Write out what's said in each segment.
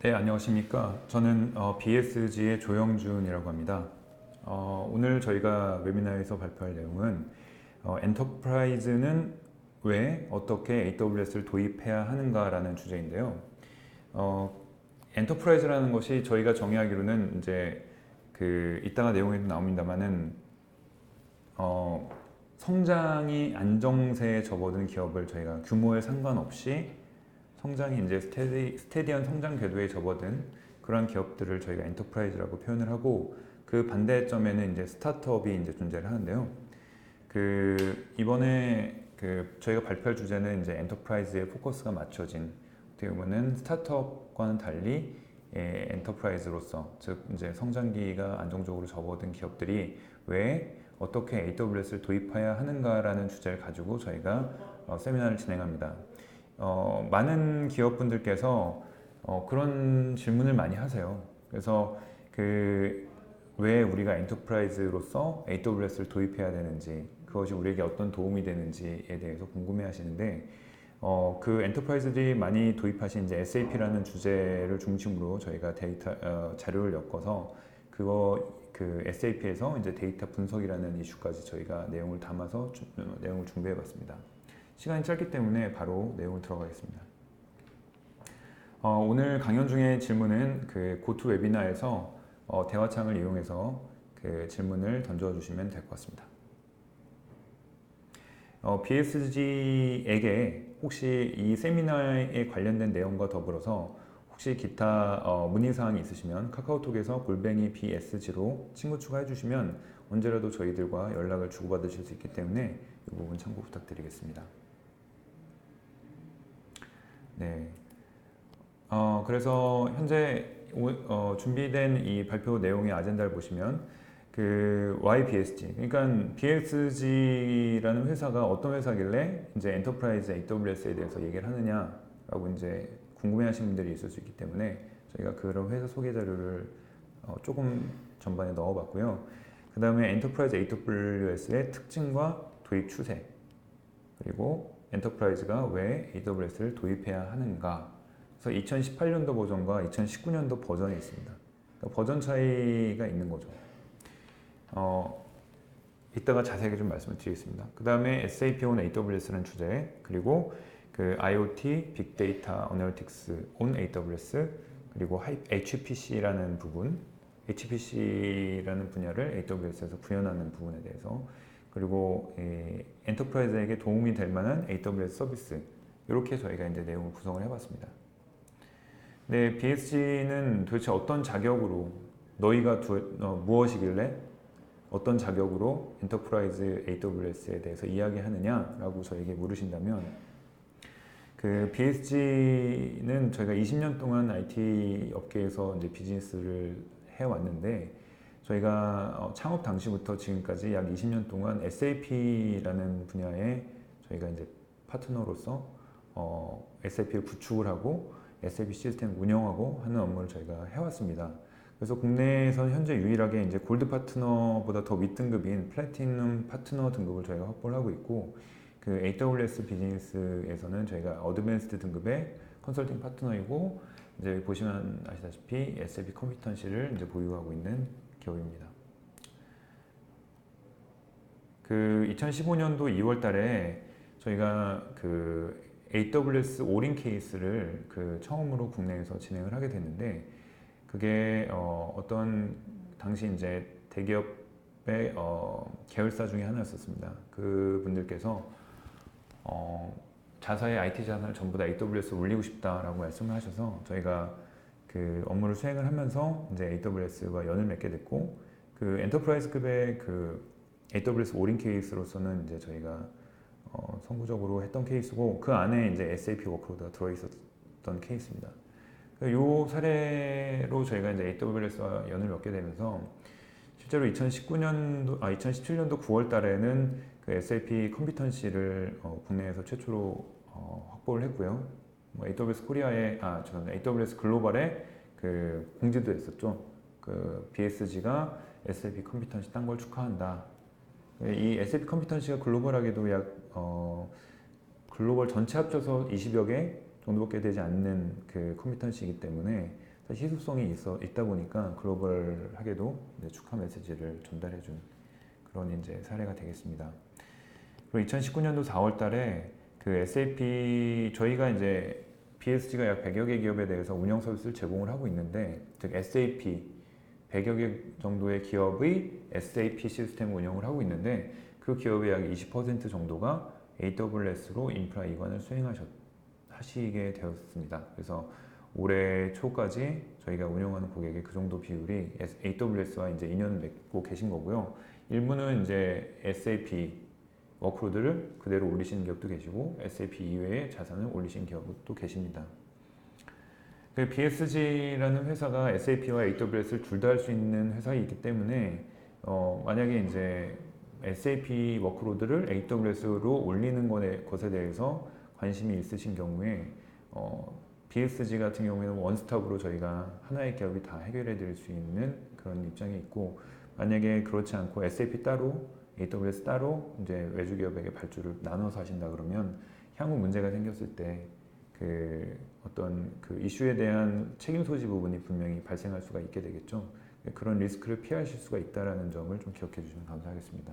네, 안녕하십니까. 저는 BSG의 조영준이라고 합니다. 오늘 저희가 웨비나에서 발표할 내용은 엔터프라이즈는 왜 어떻게 AWS를 도입해야 하는가라는 주제인데요. 어, 엔터프라이즈라는 것이 저희가 정의하기로는 이제 이따가 내용에도 나옵니다만은 성장이 안정세에 접어든 기업을 저희가 규모에 상관없이 성장이 이제 스테디한 성장 궤도에 접어든 그런 기업들을 저희가 엔터프라이즈라고 표현을 하고, 그 반대점에는 이제 스타트업이 이제 존재를 하는데요. 이번에 저희가 발표할 주제는 이제 엔터프라이즈에 포커스가 맞춰진, 어떻게 보면은 스타트업과는 달리 엔터프라이즈로서, 즉 이제 성장기가 안정적으로 접어든 기업들이 왜 어떻게 AWS를 도입해야 하는가라는 주제를 가지고 저희가 세미나를 진행합니다. 많은 기업분들께서 그런 질문을 많이 하세요. 그래서 왜 우리가 엔터프라이즈로서 AWS를 도입해야 되는지, 그것이 우리에게 어떤 도움이 되는지에 대해서 궁금해 하시는데, 그 엔터프라이즈들이 많이 도입하신 이제 SAP라는 주제를 중심으로 저희가 자료를 엮어서 SAP에서 이제 데이터 분석이라는 이슈까지 저희가 내용을 담아서 내용을 준비해 봤습니다. 시간이 짧기 때문에 바로 내용을 들어가겠습니다. 오늘 강연 중에 질문은 고투 웨비나에서 대화창을 이용해서 질문을 던져주시면 될 것 같습니다. BSG에게 혹시 이 세미나에 관련된 내용과 더불어서 혹시 기타 문의사항이 있으시면 카카오톡에서 @bsg로 친구 추가해 주시면 언제라도 저희들과 연락을 주고받으실 수 있기 때문에 이 부분 참고 부탁드리겠습니다. 네. 그래서 현재 준비된 이 발표 내용의 아젠다를 보시면 YBSG, 그러니까 BSG라는 회사가 어떤 회사길래 이제 엔터프라이즈 AWS에 대해서 얘기를 하느냐라고 이제 궁금해하시는 분들이 있을 수 있기 때문에 저희가 그런 회사 소개 자료를 조금 전반에 넣어봤고요. 그 다음에 엔터프라이즈 AWS의 특징과 도입 추세, 그리고 엔터프라이즈가 왜 AWS를 도입해야 하는가. 그래서 2018년도 버전과 2019년도 버전이 있습니다. 그러니까 버전 차이가 있는 거죠. 이따가 자세하게 좀 말씀을 드리겠습니다. 그 다음에 SAP on AWS라는 주제, 그리고 IoT, 빅데이터 어널리틱스 on AWS, 그리고 HPC라는 부분, HPC라는 분야를 AWS에서 구현하는 부분에 대해서, 그리고 엔터프라이즈에게 도움이 될 만한 AWS 서비스, 이렇게 저희가 이제 내용을 구성을 해봤습니다. 네, BSG는 도대체 어떤 자격으로 너희가 무엇이길래 어떤 자격으로 엔터프라이즈 AWS에 대해서 이야기하느냐라고 저에게 물으신다면, BSG는 저희가 20년 동안 IT 업계에서 이제 비즈니스를 해왔는데, 저희가 창업 당시부터 지금까지 약 20년 동안 SAP라는 분야에 저희가 이제 파트너로서 SAP를 구축을 하고 SAP 시스템 운영하고 하는 업무를 저희가 해왔습니다. 그래서 국내에서 현재 유일하게 이제 골드 파트너보다 더 윗등급인 플래티넘 파트너 등급을 저희가 확보를 하고 있고, AWS 비즈니스에서는 저희가 어드밴스드 등급의 컨설팅 파트너이고, 이제 보시면 아시다시피 SAP 컴피턴시를 이제 보유하고 있는 기업입니다. 2015년도 2월 달에 저희가 AWS 올인 케이스를 처음으로 국내에서 진행을 하게 됐는데, 그게 어떤 당시 이제 대기업의 계열사 중에 하나였었습니다. 그분들께서 자사의 IT 자산을 전부 다 AWS에 올리고 싶다라고 말씀을 하셔서 저희가 업무를 수행을 하면서 이제 AWS와 연을 맺게 됐고, 엔터프라이즈급의 AWS 올인 케이스로서는 이제 저희가 선구적으로 했던 케이스고, 그 안에 이제 SAP 워크로드가 들어있었던 케이스입니다. 이 사례로 저희가 이제 AWS와 연을 맺게 되면서 실제로 2017년도 9월 달에는 SAP 컴피턴시를 국내에서 최초로 확보를 했고요. AWS 코리아의 AWS 글로벌에 공지도 했었죠. BSG가 SAP 컴피턴시 딴 걸 축하한다. 이 SAP 컴피턴시가 글로벌하게도 글로벌 전체 합쳐서 20여 개 정도밖에 되지 않는 컴피턴시이기 때문에 희소성이 있다 보니까 글로벌하게도 이제 축하 메시지를 전달해준 그런 이제 사례가 되겠습니다. 그리고 2019년도 4월달에 그 SAP 저희가 이제 BSG가 약 100여 개 기업에 대해서 운영 서비스를 제공을 하고 있는데, 즉 SAP 100여 개 정도의 기업의 SAP 시스템을 운영을 하고 있는데 그 기업의 약 20% 정도가 AWS로 인프라 이관을 하시게 되었습니다. 그래서 올해 초까지 저희가 운영하는 고객의 그 정도 비율이 AWS와 이제 인연을 맺고 계신 거고요. 일부는 이제 SAP 워크로드를 그대로 올리시는 기업도 계시고 SAP 이외의 자산을 올리신 기업도 계십니다. BSG라는 회사가 SAP와 AWS를 둘 다 할 수 있는 회사이기 때문에 만약에 이제 SAP 워크로드를 AWS로 올리는 것에 대해서 관심이 있으신 경우에 BSG 같은 경우에는 원스톱으로 저희가 하나의 기업이 다 해결해 드릴 수 있는 그런 입장에 있고, 만약에 그렇지 않고 SAP 따로 AWS 따로 이제 외주 기업에게 발주를 나눠서 하신다 그러면 향후 문제가 생겼을 때 그 어떤 그 이슈에 대한 책임 소지 부분이 분명히 발생할 수가 있게 되겠죠. 그런 리스크를 피하실 수가 있다는 점을 좀 기억해 주시면 감사하겠습니다.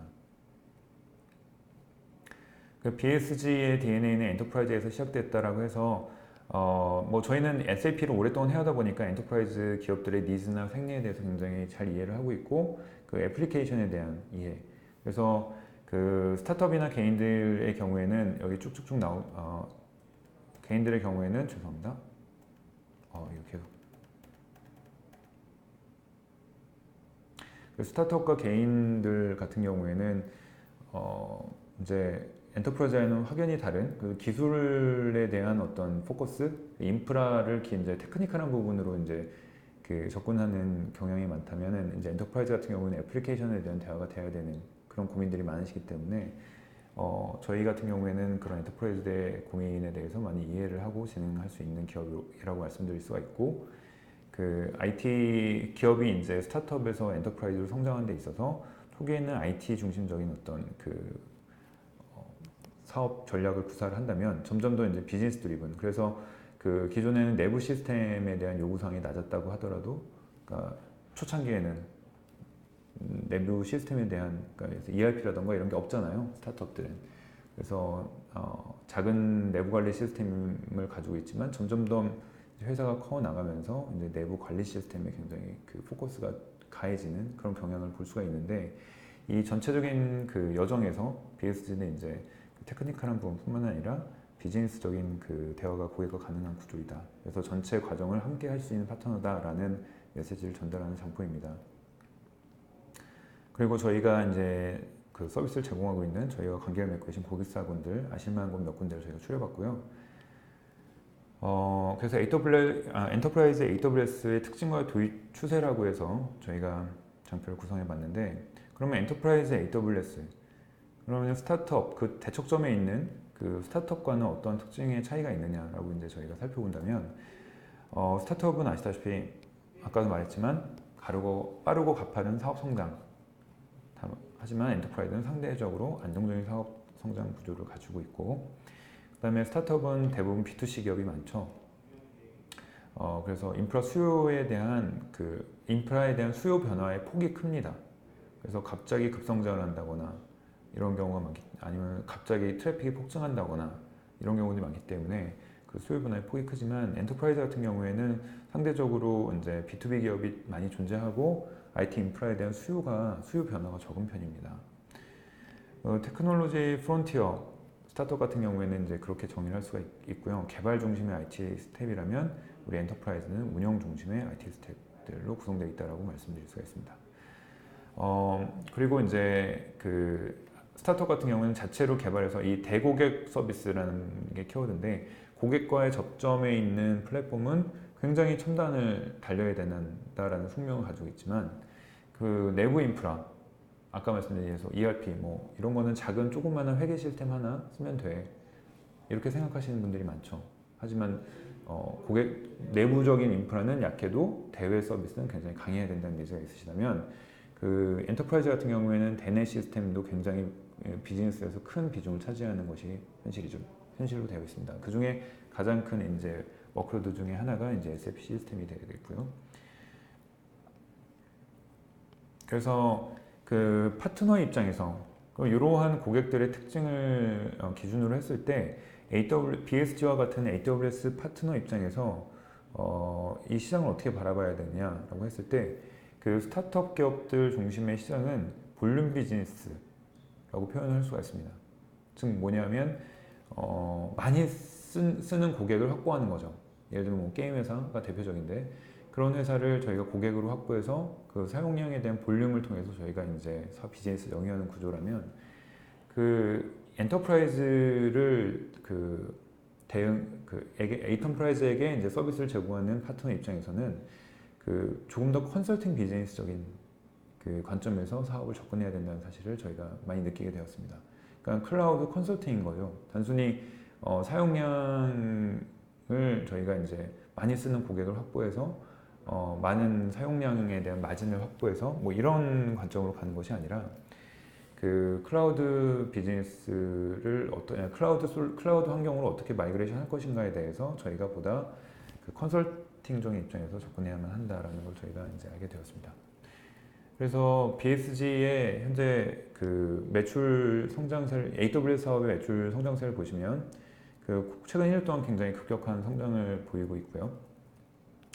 BSG의 DNA는 엔터프라이즈에서 시작됐다라고 해서 뭐 저희는 SAP를 오랫동안 해오다 보니까 엔터프라이즈 기업들의 니즈나 생리에 대해서 굉장히 잘 이해를 하고 있고, 그 애플리케이션에 대한 이해. 그래서 그 스타트업이나 개인들의 경우에는 여기 쭉쭉쭉 개인들의 경우에는 죄송합니다. 이거 계속. 스타트업과 개인들 같은 경우에는 이제 엔터프라이즈와는 확연히 다른 그 기술에 대한 어떤 포커스, 인프라를 이제 테크니컬한 부분으로 이제 그 접근하는 경향이 많다면은 이제 엔터프라이즈 같은 경우는 애플리케이션에 대한 대화가 돼야 되는 그런 고민들이 많으시기 때문에 저희 같은 경우에는 그런 엔터프라이즈의 고민에 대해서 많이 이해를 하고 진행할 수 있는 기업이라고 말씀드릴 수가 있고, 그 IT 기업이 이제 스타트업에서 엔터프라이즈로 성장하는 데 있어서 초기에는 IT 중심적인 어떤 그 사업 전략을 구사를 한다면 점점 더 이제 비즈니스 드리븐, 그래서 그 기존에는 내부 시스템에 대한 요구사항이 낮았다고 하더라도, 그러니까 초창기에는 내부 시스템에 대한, 그러니까 ERP라던가 이런 게 없잖아요, 스타트업들은. 그래서 작은 내부 관리 시스템을 가지고 있지만 점점 더 회사가 커 나가면서 이제 내부 관리 시스템에 굉장히 그 포커스가 가해지는 그런 경향을 볼 수가 있는데, 이 전체적인 그 여정에서 BSG는 이제 테크니컬한 부분뿐만 아니라 비즈니스적인 그 대화가 고객과 가능한 구조이다. 그래서 전체 과정을 함께 할 수 있는 파트너다라는 메시지를 전달하는 장포입니다. 그리고 저희가 이제 그 서비스를 제공하고 있는 저희와 관계를 맺고 계신 고객사분들 아실만한 곳 몇 군데를 저희가 추려봤고요. 그래서 엔터프라이즈 AWS의 특징과 도입 추세라고 해서 저희가 장표를 구성해봤는데, 그러면 엔터프라이즈 AWS 그러면 스타트업 그 대척점에 있는 그 스타트업과는 어떤 특징의 차이가 있느냐라고 이제 저희가 살펴본다면, 스타트업은 아시다시피 아까도 말했지만 빠르고 가파른 사업 성장, 하지만 엔터프라이즈는 상대적으로 안정적인 사업 성장 구조를 가지고 있고, 그 다음에 스타트업은 대부분 B2C 기업이 많죠. 그래서 인프라에 대한 수요 변화의 폭이 큽니다. 그래서 갑자기 급성장을 한다거나 이런 경우가 아니면 갑자기 트래픽이 폭증한다거나 이런 경우들이 많기 때문에 그 수요 변화의 폭이 크지만, 엔터프라이즈 같은 경우에는 상대적으로 이제 B2B 기업이 많이 존재하고 IT 인프라에 대한 수요 변화가 적은 편입니다. 테크놀로지 프론티어 스타트업 같은 경우에는 이제 그렇게 정의를 할 수가 있고요. 개발 중심의 IT 스텝이라면 우리 엔터프라이즈는 운영 중심의 IT 스텝들로 구성되어 있다라고 말씀드릴 수가 있습니다. 그리고 이제 그 스타트업 같은 경우는 자체로 개발해서 이 대고객 서비스라는 게 키워드인데, 고객과의 접점에 있는 플랫폼은 굉장히 첨단을 달려야 된다라는 숙명을 가지고 있지만, 그 내부 인프라, 아까 말씀드린 ERP 뭐 이런 거는 작은 조그마한 회계 시스템 하나 쓰면 돼, 이렇게 생각하시는 분들이 많죠. 하지만 고객 내부적인 인프라는 약해도 대외 서비스는 굉장히 강해야 된다는 니즈가 있으시다면, 그 엔터프라이즈 같은 경우에는 대내 시스템도 굉장히 비즈니스에서 큰 비중을 차지하는 것이 현실로 되어 있습니다. 그 중에 가장 큰 이제 워크로드 중에 하나가 이제 SAP 시스템이 되겠고요. 그래서 그 파트너 입장에서 이러한 고객들의 특징을 기준으로 했을 때 BSG와 같은 AWS 파트너 입장에서 이 시장을 어떻게 바라봐야 되느냐라고 했을 때 그 스타트업 기업들 중심의 시장은 볼륨 비즈니스라고 표현을 할 수가 있습니다. 즉 뭐냐면 많이 쓰는 고객을 확보하는 거죠. 예를 들면 뭐 게임 회사가 대표적인데 그런 회사를 저희가 고객으로 확보해서 그 사용량에 대한 볼륨을 통해서 저희가 이제 사업 비즈니스를 영위하는 구조라면 그 엔터프라이즈를 엔터프라이즈에게 이제 서비스를 제공하는 파트너 입장에서는 그 조금 더 컨설팅 비즈니스적인 그 관점에서 사업을 접근해야 된다는 사실을 저희가 많이 느끼게 되었습니다. 그러니까 클라우드 컨설팅인 거죠. 단순히 사용량을 저희가 이제 많이 쓰는 고객을 확보해서 많은 사용량에 대한 마진을 확보해서 뭐 이런 관점으로 가는 것이 아니라 그 클라우드 비즈니스를 클라우드 환경으로 어떻게 마이그레이션 할 것인가에 대해서 저희가 보다 그 컨설팅적인 입장에서 접근해야만 한다라는 걸 저희가 이제 알게 되었습니다. 그래서 BSG의 현재 그 매출 성장세를 AWS 사업의 매출 성장세를 보시면 그 최근 1년 동안 굉장히 급격한 성장을 보이고 있고요.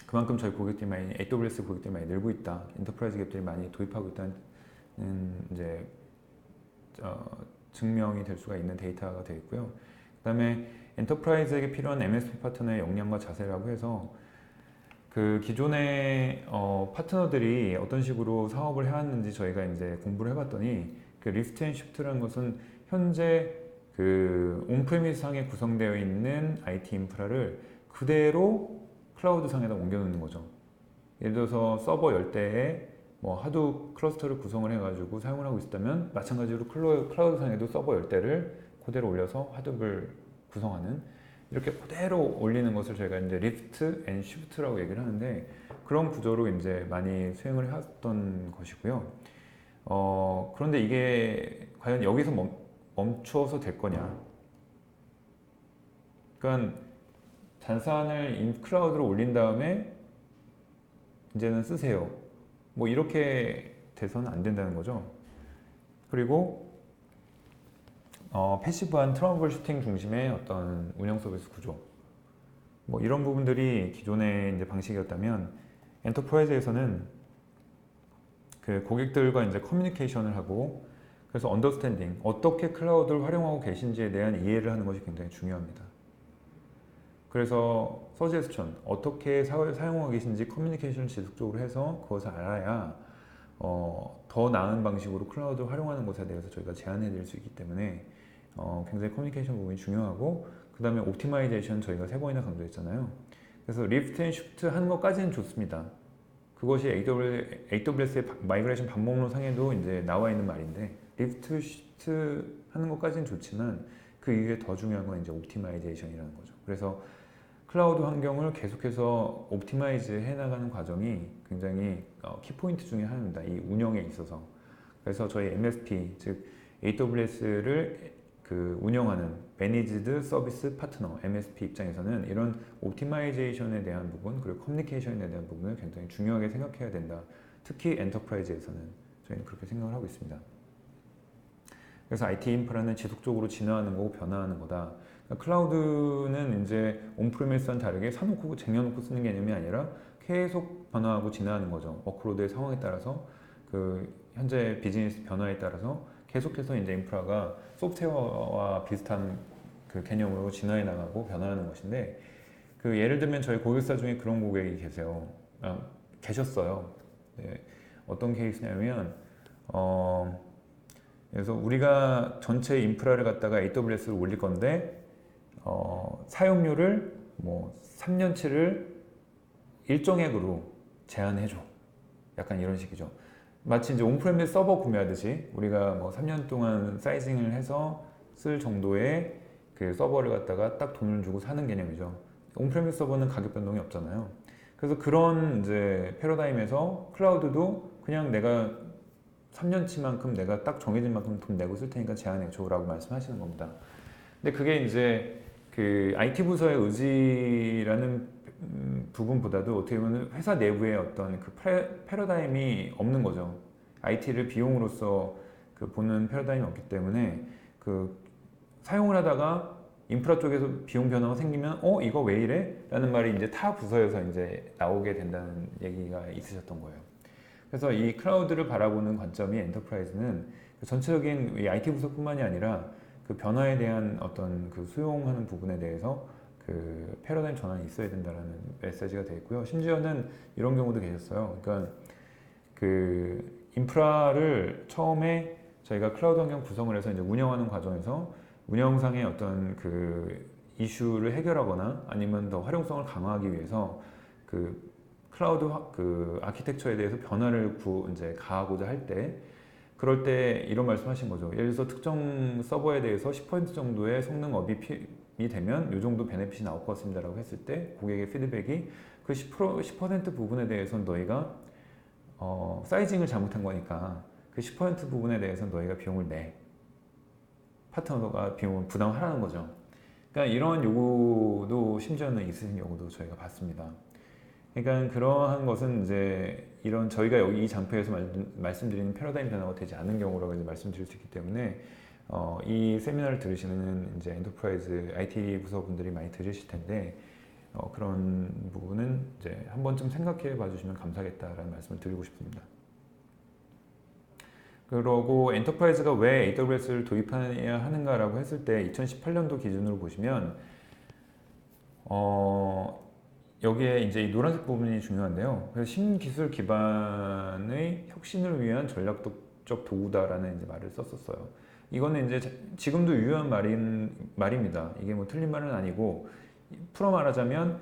그만큼 저희 고객들이 많이 AWS 고객들이 많이 늘고 있다, 엔터프라이즈 기업들이 많이 도입하고 있다는 이제 증명이 될 수가 있는 데이터가 되어 있고요. 그다음에 엔터프라이즈에게 필요한 MSP 파트너의 역량과 자세라고 해서 그 기존의 파트너들이 어떤 식으로 사업을 해왔는지 저희가 이제 공부를 해봤더니 그 리프트 앤 시프트라는 것은 현재 그 온프레미스 상에 구성되어 있는 IT 인프라를 그대로 클라우드 상에다 옮겨놓는 거죠. 예를 들어서 서버 10대에 뭐 하도 클러스터를 구성을 해가지고 사용을 하고 있다면 마찬가지로 클라우드 상에도 서버 10대를 그대로 올려서 하드를 구성하는 이렇게 그대로 올리는 것을 저희가 이제 리프트 앤 시프트라고 얘기를 하는데 그런 구조로 이제 많이 수행을 해왔던 것이고요. 그런데 이게 과연 여기서 멈춰서 될 거냐? 그러니까 잔산을 클라우드로 올린 다음에 이제는 쓰세요. 뭐 이렇게 돼서는 안 된다는 거죠. 그리고 패시브한 트러블 슈팅 중심의 어떤 운영 서비스 구조, 뭐 이런 부분들이 기존의 이제 방식이었다면 엔터프라이즈에서는 그 고객들과 이제 커뮤니케이션을 하고 그래서 언더스탠딩, 어떻게 클라우드를 활용하고 계신지에 대한 이해를 하는 것이 굉장히 중요합니다. 그래서 서제스천, 어떻게 사용하고 계신지 커뮤니케이션을 지속적으로 해서 그것을 알아야 더 나은 방식으로 클라우드를 활용하는 것에 대해서 저희가 제안해 드릴 수 있기 때문에 굉장히 커뮤니케이션 부분이 중요하고 그 다음에 옵티마이제이션 저희가 3번이나 강조했잖아요. 그래서 리프트 앤 쉬프트 하는 것까지는 좋습니다. 그것이 AWS의 마이그레이션 방법론 상에도 이제 나와 있는 말인데 리프트, 쉬프트 하는 것까지는 좋지만 그 이후에 더 중요한 건 이제 옵티마이제이션이라는 거죠. 그래서 클라우드 환경을 계속해서 옵티마이즈 해나가는 과정이 굉장히 키포인트 중에 하나입니다. 이 운영에 있어서. 그래서 저희 MSP, 즉 AWS를 그 운영하는 매니지드 서비스 파트너 MSP 입장에서는 이런 옵티마이제이션에 대한 부분 그리고 커뮤니케이션에 대한 부분을 굉장히 중요하게 생각해야 된다. 특히 엔터프라이즈에서는 저희는 그렇게 생각을 하고 있습니다. 그래서 IT 인프라는 지속적으로 진화하는 거고 변화하는 거다. 그러니까 클라우드는 이제 온프리미스와는 다르게 사놓고 쟁여놓고 쓰는 개념이 아니라 계속 변화하고 진화하는 거죠. 워크로드의 상황에 따라서 그 현재 비즈니스 변화에 따라서 계속해서 이제 인프라가 소프트웨어와 비슷한 그 개념으로 진화해 나가고 변화하는 것인데 그 예를 들면 저희 고객사 중에 그런 고객이 계셨어요. 네. 어떤 케이스냐면 그래서 우리가 전체 인프라를 갖다가 AWS로 올릴 건데 사용료를 뭐 3년치를 일정액으로 제한해줘. 약간 이런 식이죠. 마치 이제 온프레미스 서버 구매하듯이 우리가 뭐 3년 동안 사이징을 해서 쓸 정도의 그 서버를 갖다가 딱 돈을 주고 사는 개념이죠. 온프레미스 서버는 가격 변동이 없잖아요. 그래서 그런 이제 패러다임에서 클라우드도 그냥 내가 3년치만큼 내가 딱 정해진 만큼 돈 내고 쓸 테니까 제한해줘라고 말씀하시는 겁니다. 근데 그게 이제 그 IT 부서의 의지라는 부분보다도 어떻게 보면 회사 내부에 어떤 그 패러다임이 없는 거죠. IT를 비용으로서 그 보는 패러다임이 없기 때문에 그 사용을 하다가 인프라 쪽에서 비용 변화가 생기면 이거 왜 이래? 라는 말이 이제 타 부서에서 이제 나오게 된다는 얘기가 있으셨던 거예요. 그래서 이 클라우드를 바라보는 관점이 엔터프라이즈는 전체적인 이 IT 부서뿐만이 아니라 그 변화에 대한 어떤 그 수용하는 부분에 대해서 그 패러다임 전환이 있어야 된다라는 메시지가 되어 있고요. 심지어는 이런 경우도 계셨어요. 그러니까 그 인프라를 처음에 저희가 클라우드 환경 구성을 해서 이제 운영하는 과정에서 운영상의 어떤 그 이슈를 해결하거나 아니면 더 활용성을 강화하기 위해서 그 클라우드 그 아키텍처에 대해서 변화를 이제 가하고자 할 때 그럴 때 이런 말씀하신 거죠. 예를 들어서 특정 서버에 대해서 10% 정도의 성능 업이 되면 이 정도 베네핏이 나올 것 같습니다라고 했을 때 고객의 피드백이 그 10% 부분에 대해서는 너희가 사이징을 잘못한 거니까 그 10% 부분에 대해서는 너희가 비용을 내. 파트너가 비용을 부담하라는 거죠. 그러니까 이런 요구도 심지어는 있으신 경우도 저희가 봤습니다. 그러니까 그러한 것은 이제 이런 저희가 여기 이 장표에서 말씀드리는 패러다임 변화가 되지 않은 경우라고 이제 말씀드릴 수 있기 때문에 이 세미나를 들으시는 이제 엔터프라이즈 IT 부서 분들이 많이 들으실 텐데 그런 부분은 이제 한 번쯤 생각해 봐주시면 감사하겠다라는 말씀을 드리고 싶습니다. 그러고 엔터프라이즈가 왜 AWS를 도입해야 하는가라고 했을 때 2018년도 기준으로 보시면 여기에 이제 이 노란색 부분이 중요한데요. 그래서 신기술 기반의 혁신을 위한 전략적 도구다라는 이제 말을 썼었어요. 이거는 이제 지금도 유효한 말입니다. 이게 뭐 틀린 말은 아니고 풀어 말하자면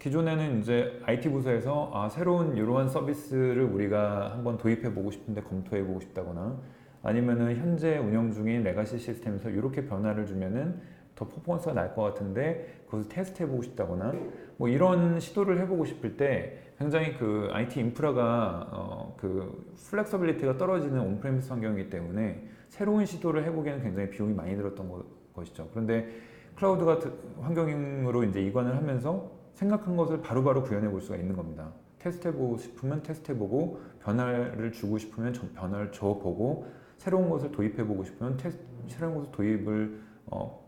기존에는 이제 IT 부서에서 새로운 이러한 서비스를 우리가 한번 도입해 보고 싶은데 검토해 보고 싶다거나 아니면은 현재 운영 중인 레가시 시스템에서 이렇게 변화를 주면은 더 퍼포먼스가 날 것 같은데 그것을 테스트 해보고 싶다거나 뭐 이런 시도를 해보고 싶을 때 굉장히 그 IT 인프라가 그 플렉서빌리티가 떨어지는 온프레미스 환경이기 때문에 새로운 시도를 해보기에는 굉장히 비용이 많이 들었던 것이죠. 그런데 클라우드 같은 환경으로 이제 이관을 하면서 생각한 것을 바로바로 구현해 볼 수가 있는 겁니다. 테스트해보고 싶으면 테스트해보고 변화를 주고 싶으면 변화를 줘보고 새로운 것을 도입해보고 싶으면 새로운 것을 도입을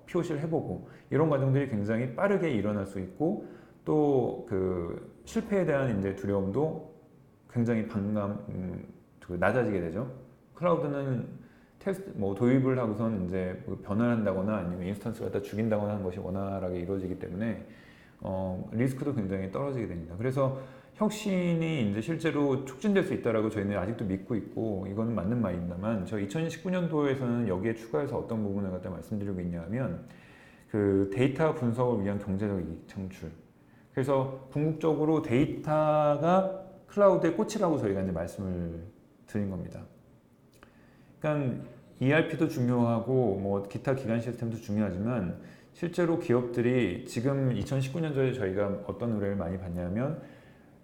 POC를 해보고 이런 과정들이 굉장히 빠르게 일어날 수 있고 또 그 실패에 대한 이제 두려움도 굉장히 낮아지게 되죠. 클라우드는 테스트 도입을 하고선 이제 변환한다거나 아니면 인스턴스 갖다 죽인다거나 하는 것이 원활하게 이루어지기 때문에 리스크도 굉장히 떨어지게 됩니다. 그래서 혁신이 이제 실제로 촉진될 수 있다라고 저희는 아직도 믿고 있고 이거는 맞는 말입니다만 저 2019년도에서는 여기에 추가해서 어떤 부분을 갖다 말씀드리고 있냐면 그 데이터 분석을 위한 경제적 이익 창출. 그래서 궁극적으로 데이터가 클라우드의 꽃이라고 저희가 이제 말씀을 드린 겁니다. 그러니까 ERP도 중요하고 뭐 기타 기반 시스템도 중요하지만 실제로 기업들이 지금 2019년도에 저희가 어떤 의뢰를 많이 받냐면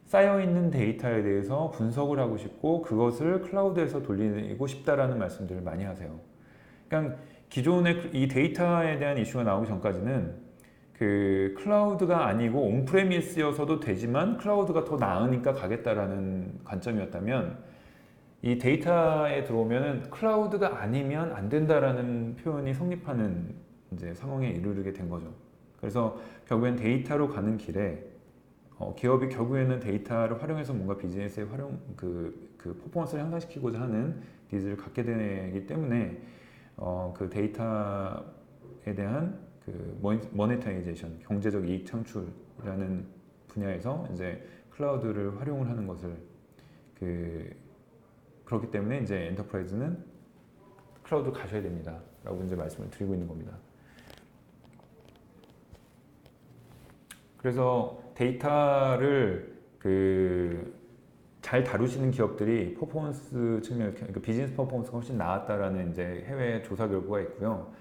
쌓여있는 데이터에 대해서 분석을 하고 싶고 그것을 클라우드에서 돌리고 싶다라는 말씀들을 많이 하세요. 그러니까 기존의 이 데이터에 대한 이슈가 나오기 전까지는 그 클라우드가 아니고 온프레미스여서도 되지만 클라우드가 더 나으니까 가겠다라는 관점이었다면 이 데이터에 들어오면은 클라우드가 아니면 안 된다라는 표현이 성립하는 이제 상황에 이르게 된 거죠. 그래서 결국엔 데이터로 가는 길에 기업이 결국에는 데이터를 활용해서 뭔가 비즈니스의 그 퍼포먼스를 향상시키고자 하는 니즈를 갖게 되기 때문에 그 데이터에 대한 그 모네타이제이션, 경제적 이익 창출이라는 분야에서 이제 클라우드를 활용을 하는 것을 그렇기 때문에 이제 엔터프라이즈는 클라우드로 가셔야 됩니다라고 이제 말씀을 드리고 있는 겁니다. 그래서 데이터를 잘 다루시는 기업들이 퍼포먼스 측면, 그러니까 비즈니스 퍼포먼스가 훨씬 나았다라는 이제 해외 조사 결과가 있고요.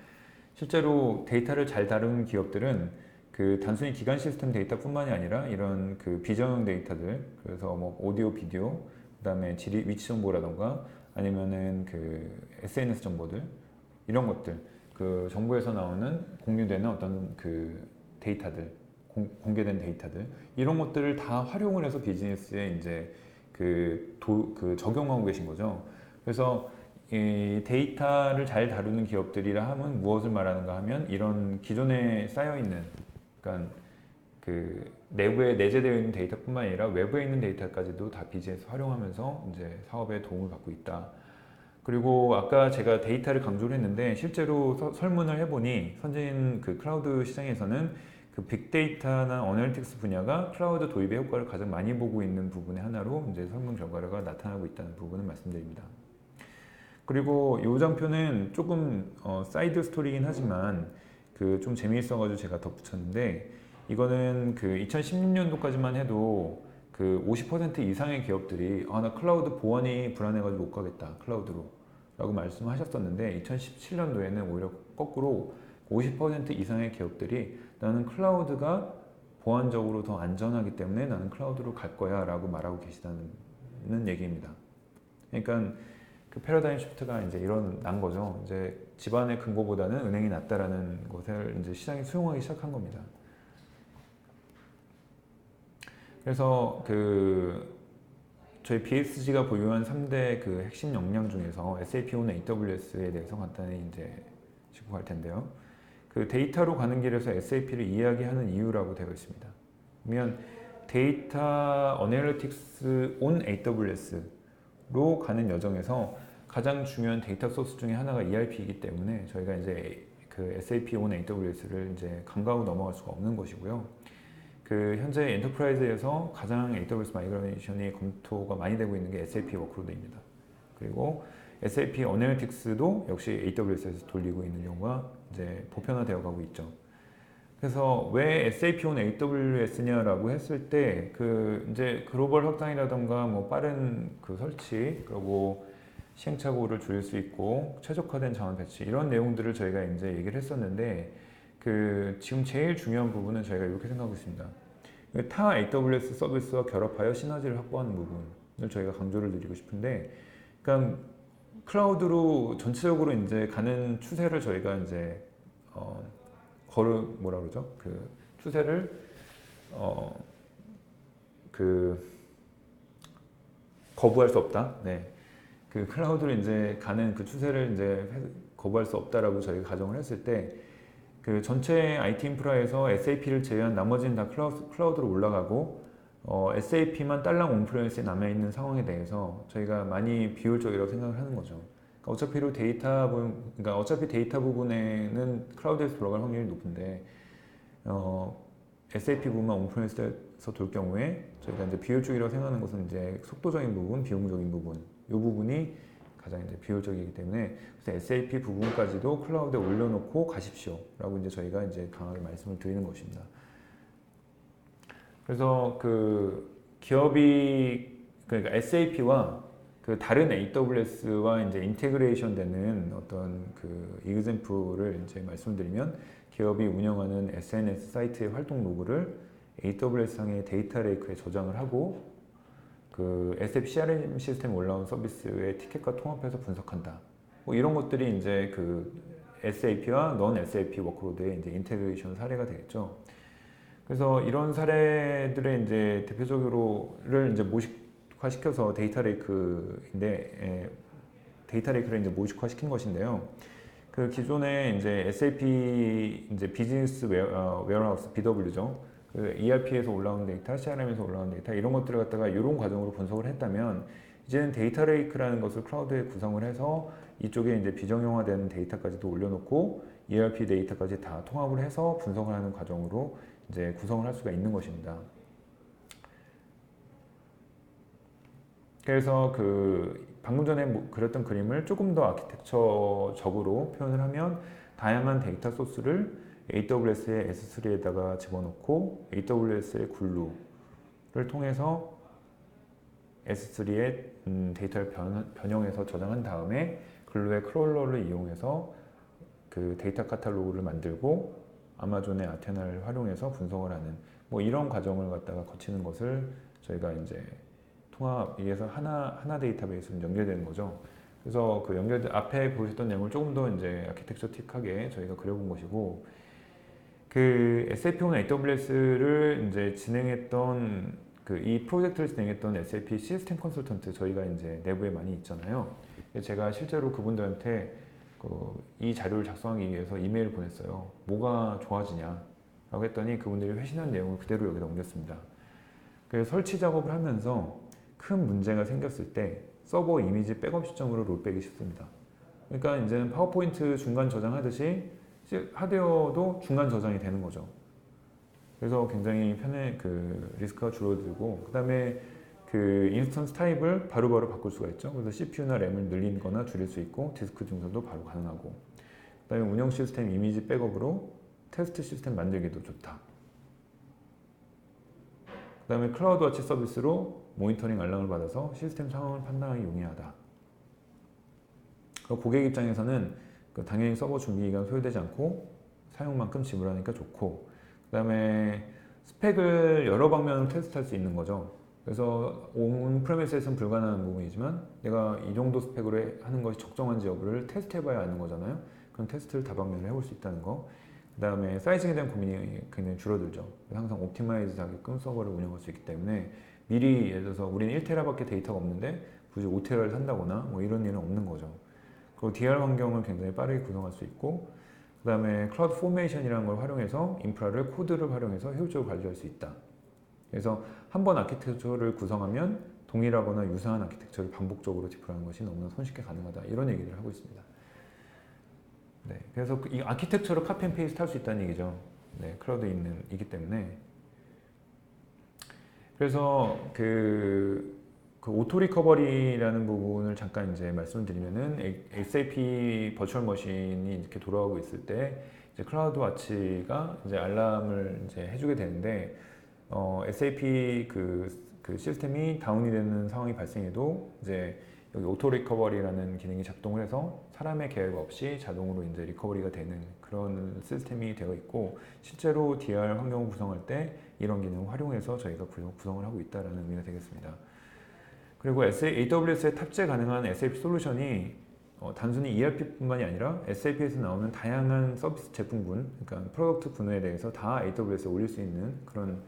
실제로 데이터를 잘 다루는 기업들은 그 단순히 기간 시스템 데이터뿐만이 아니라 이런 그 비정형 데이터들, 그래서 뭐 오디오, 비디오, 그다음에 위치 정보라던가 아니면은 그 SNS 정보들 이런 것들 그 정부에서 나오는 공유되는 어떤 그 데이터들, 공개된 데이터들 이런 것들을 다 활용을 해서 비즈니스에 이제 그 적용하고 계신 거죠. 그래서 이 데이터를 잘 다루는 기업들이라 하면 무엇을 말하는가 하면 이런 기존에 쌓여 있는, 그러니까 그 내부에 내재되어 있는 데이터뿐만 아니라 외부에 있는 데이터까지도 다 비즈니스 활용하면서 이제 사업에 도움을 받고 있다. 그리고 아까 제가 데이터를 강조를 했는데 실제로 설문을 해보니 선진 그 클라우드 시장에서는 그 빅데이터나 어널리틱스 분야가 클라우드 도입의 효과를 가장 많이 보고 있는 부분의 하나로 이제 설문 결과가 나타나고 있다는 부분을 말씀드립니다. 그리고 이 장표는 조금 사이드 스토리긴 하지만 그 좀 재미있어가지고 제가 덧붙였는데 이거는 그 2016년도까지만 해도 그 50% 이상의 기업들이 나 클라우드 보안이 불안해가지고 못 가겠다 클라우드로 라고 말씀하셨었는데 2017년도에는 오히려 거꾸로 50% 이상의 기업들이 나는 클라우드가 보안적으로 더 안전하기 때문에 나는 클라우드로 갈 거야 라고 말하고 계시다는 얘기입니다. 그러니까 그 패러다임 시프트가 이제 일어난 거죠. 이제 집안의 금고보다는 은행이 낫다라는 것을 이제 시장이 수용하기 시작한 겁니다. 그래서 그 저희 BSG가 보유한 3대 그 핵심 역량 중에서 SAP 오는 AWS에 대해서 간단히 이제 짚고 갈 텐데요. 그 데이터로 가는 길에서 SAP를 이야기하는 이유라고 되어 있습니다. 그러면 데이터 어널리틱스 온 AWS로 가는 여정에서 가장 중요한 데이터 소스 중에 하나가 ERP이기 때문에 저희가 이제 그 SAP 온 AWS를 이제 간과하고 넘어갈 수가 없는 것이고요. 그 현재 엔터프라이즈에서 가장 AWS 마이그레이션이 검토가 많이 되고 있는 게 SAP 워크로드입니다. 그리고 SAP 어널리틱스도 역시 AWS에서 돌리고 있는 경우가 이제 보편화되어 가고 있죠. 그래서 왜 SAP 온 AWS냐라고 했을 때 그 이제 글로벌 확장이라던가 뭐 빠른 그 설치 그리고 시행착오를 줄일 수 있고 최적화된 자원 배치 이런 내용들을 저희가 이제 얘기를 했었는데 그 지금 제일 중요한 부분은 저희가 이렇게 생각하고 있습니다. 타 AWS 서비스와 결합하여 시너지를 확보하는 부분을 저희가 강조를 드리고 싶은데, 그러니까 클라우드로 전체적으로 이제 가는 추세를 저희가 이제 뭐라 그러죠? 그 추세를 거부할 수 없다. 네. 그 클라우드로 이제 가는 그 추세를 이제 거부할 수 없다라고 저희가 가정을 했을 때, 그 전체 IT 인프라에서 SAP를 제외한 나머지는 다 클라우드로 올라가고 SAP만 딸랑 온프레미스에 남아있는 상황에 대해서 저희가 많이 비효율적이라고 생각을 하는 거죠. 그러니까 어차피 데이터 부분에는 클라우드에서 돌아갈 확률이 높은데 SAP 부분만 온프레미스에서 돌 경우에 저희가 이제 비효율적이라고 생각하는 것은 이제 속도적인 부분, 비용적인 부분, 이 부분이 가장 이제 비효율적이기 때문에 그래서 SAP 부분까지도 클라우드에 올려놓고 가십시오라고 이제 저희가 이제 강하게 말씀을 드리는 것입니다. 그래서 그 기업이 그러니까 SAP와 그 다른 AWS와 이제 인테그레이션 되는 어떤 그 이그젬플을 이제 말씀드리면 기업이 운영하는 SNS 사이트의 활동 로그를 AWS 상의 데이터 레이크에 저장을 하고 그 SAP CRM 시스템에 올라온 서비스의 티켓과 통합해서 분석한다. 뭐 이런 것들이 이제 그 SAP와 넌 SAP 워크로드의 이제 인테그레이션 사례가 되겠죠. 그래서 이런 사례들의 이제 대표적으로를 이제 모식화시켜서 데이터 레이크를 이제 모식화시킨 것인데요. 그 기존에 이제 SAP 이제 비즈니스 웨어하우스 BW죠. 그 ERP에서 올라오는 데이터, CRM에서 올라오는 데이터 이런 것들을 갖다가 이런 과정으로 분석을 했다면 이제는 데이터 레이크라는 것을 클라우드에 구성을 해서 이쪽에 이제 비정형화된 데이터까지도 올려놓고 ERP 데이터까지 다 통합을 해서 분석을 하는 과정으로 이제 구성을 할 수가 있는 것입니다. 그래서 그 방금 전에 그렸던 그림을 조금 더 아키텍처적으로 표현을 하면 다양한 데이터 소스를 AWS의 S3에다가 집어넣고 AWS의 글루를 통해서 S3에 데이터를 변형해서 저장한 다음에 글루의 크롤러를 이용해서 그 데이터 카탈로그를 만들고 아마존의 아테나를 활용해서 분석을 하는 뭐 이런 과정을 갖다가 거치는 것을 저희가 이제 통합에서 하나 데이터베이스로 연결되는 거죠. 그래서 그 연결 앞에 보셨던 내용을 조금 더 이제 아키텍처 틱하게 저희가 그려본 것이고, 그 SAP용 AWS를 이제 진행했던 그 이 프로젝트를 진행했던 SAP 시스템 컨설턴트 저희가 이제 내부에 많이 있잖아요. 제가 실제로 그분들한테 이 자료를 작성하기 위해서 이메일을 보냈어요. 뭐가 좋아지냐? 라고 했더니 그분들이 회신한 내용을 그대로 여기다 옮겼습니다. 그래서 설치 작업을 하면서 큰 문제가 생겼을 때 서버 이미지 백업 시점으로 롤백이 쉽습니다. 그러니까 이제는 파워포인트 중간 저장하듯이 하드웨어도 중간 저장이 되는 거죠. 그래서 굉장히 그 리스크가 줄어들고, 그 다음에 그 인스턴스 타입을 바로바로 바꿀 수가 있죠. 그래서 CPU나 램을 늘리거나 줄일 수 있고, 디스크 증설도 바로 가능하고, 그 다음에 운영 시스템 이미지 백업으로 테스트 시스템 만들기도 좋다. 그 다음에 클라우드 와치 서비스로 모니터링 알람을 받아서 시스템 상황을 판단하기 용이하다. 고객 입장에서는 당연히 서버 준비 기간 소요되지 않고 사용만큼 지불하니까 좋고, 그 다음에 스펙을 여러 방면으로 테스트할 수 있는 거죠. 그래서 온프레미스에서는 불가능한 부분이지만 내가 이 정도 스펙으로 하는 것이 적정한지 여부를 테스트해봐야 아는 거잖아요. 그런 테스트를 다방면으로 해볼 수 있다는 거. 그 다음에 사이징에 대한 고민이 굉장히 줄어들죠. 항상 옵티마이즈 하게끔 서버를 운영할 수 있기 때문에 미리 예를 들어서 우리는 1테라밖에 데이터가 없는데 굳이 5테라를 산다거나 뭐 이런 일은 없는 거죠. 그리고 DR 환경을 굉장히 빠르게 구성할 수 있고, 그 다음에 클라우드 포메이션이라는 걸 활용해서 인프라를 코드를 활용해서 효율적으로 관리할 수 있다. 그래서 한 번 아키텍처를 구성하면 동일하거나 유사한 아키텍처를 반복적으로 디플로이하는 것이 너무나 손쉽게 가능하다. 이런 얘기를 하고 있습니다. 네, 그래서 이 아키텍처를 카피 앤 페이스트 할 수 있다는 얘기죠. 네, 클라우드에 있기 때문에. 그래서 그 오토 리커버리라는 부분을 잠깐 이제 말씀을 드리면은 SAP 버추얼 머신이 이렇게 돌아가고 있을 때 이제 클라우드 와치가 이제 알람을 이제 해주게 되는데, SAP 그 시스템이 다운이 되는 상황이 발생해도 이제 여기 오토 리커버리라는 기능이 작동을 해서 사람의 개입 없이 자동으로 이제 리커버리가 되는 그런 시스템이 되어 있고, 실제로 DR 환경을 구성할 때 이런 기능을 활용해서 저희가 구성을 하고 있다는 의미가 되겠습니다. 그리고 AWS에 탑재 가능한 SAP 솔루션이 단순히 ERP뿐만이 아니라 SAP에서 나오는 다양한 서비스 제품군, 그러니까 프로덕트 분야에 대해서 다 AWS에 올릴 수 있는 그런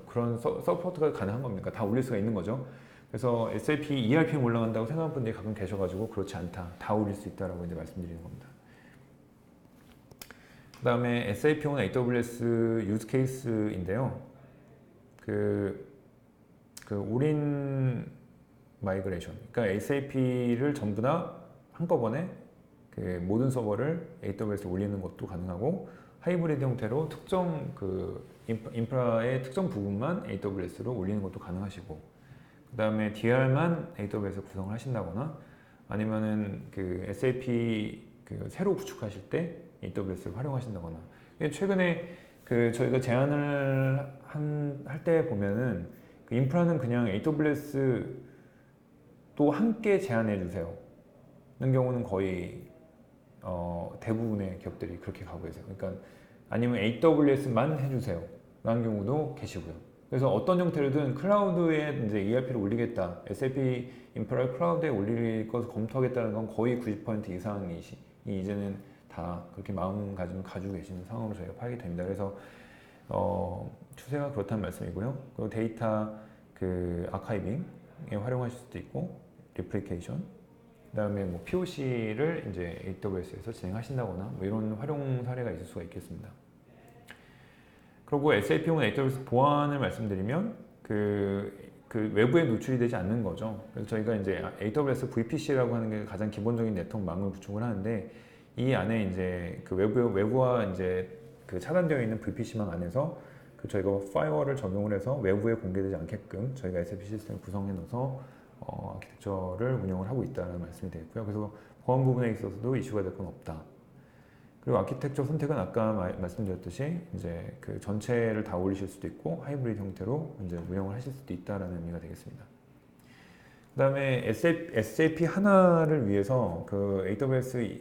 그런 서포트가 가능한 겁니다. 그러니까 다 올릴 수가 있는 거죠. 그래서 SAP ERP에 올라간다고 생각하는 분들이 가끔 계셔가지고 그렇지 않다, 다 올릴 수 있다라고 이제 말씀드리는 겁니다. 그 다음에 SAP용 AWS 유즈 케이스인데요. 그 올인 마이그레이션, 그러니까 SAP를 전부 다 한꺼번에 그 모든 서버를 AWS에 올리는 것도 가능하고, 하이브리드 형태로 특정 그 인프라의 특정 부분만 AWS로 올리는 것도 가능하시고, 그 다음에 DR만 AWS에 구성을 하신다거나, 아니면은 그 SAP 그 새로 구축하실 때 AWS를 활용하신다거나. 최근에 그 저희가 제안을 할 때 보면은 그 인프라는 그냥 AWS 또 함께 제안해 주세요. 그런 경우는 거의 대부분의 기업들이 그렇게 가고 계세요. 그러니까 아니면 AWS만 해주세요. 라는 경우도 계시고요. 그래서 어떤 형태로든 클라우드에 이제 ERP를 올리겠다, SAP 인프라를 클라우드에 올릴 것을 검토하겠다는 건 거의 90% 이상이 이제는 다 그렇게 마음가짐을 가지고 계시는 상황으로 저희가 파악이 됩니다. 그래서 추세가 그렇다는 말씀이고요. 그리고 데이터 그 아카이빙에 활용하실 수도 있고, 리플리케이션, 그다음에 뭐 POC를 이제 AWS에서 진행하신다거나 뭐 이런 활용 사례가 있을 수가 있겠습니다. 그리고 SAP용 AWS 보안을 말씀드리면 그 외부에 노출이 되지 않는 거죠. 그래서 저희가 이제 AWS VPC라고 하는 게 가장 기본적인 네트워크망을 구축을 하는데, 이 안에 이제 그 외부와 이제 그 차단되어 있는 VPC망 안에서 그 저희가 파이어월을 적용을 해서 외부에 공개되지 않게끔 저희가 SAP 시스템을 구성해 놓아서 아키텍처를 운영을 하고 있다는 말씀이 되겠고요. 그래서 보안 부분에 있어서도 이슈가 될 건 없다. 그리고 아키텍처 선택은 아까 말씀드렸듯이 이제 그 전체를 다 올리실 수도 있고 하이브리드 형태로 이제 운영을 하실 수도 있다라는 의미가 되겠습니다. 그다음에 SAP 하나를 위해서 그 AWS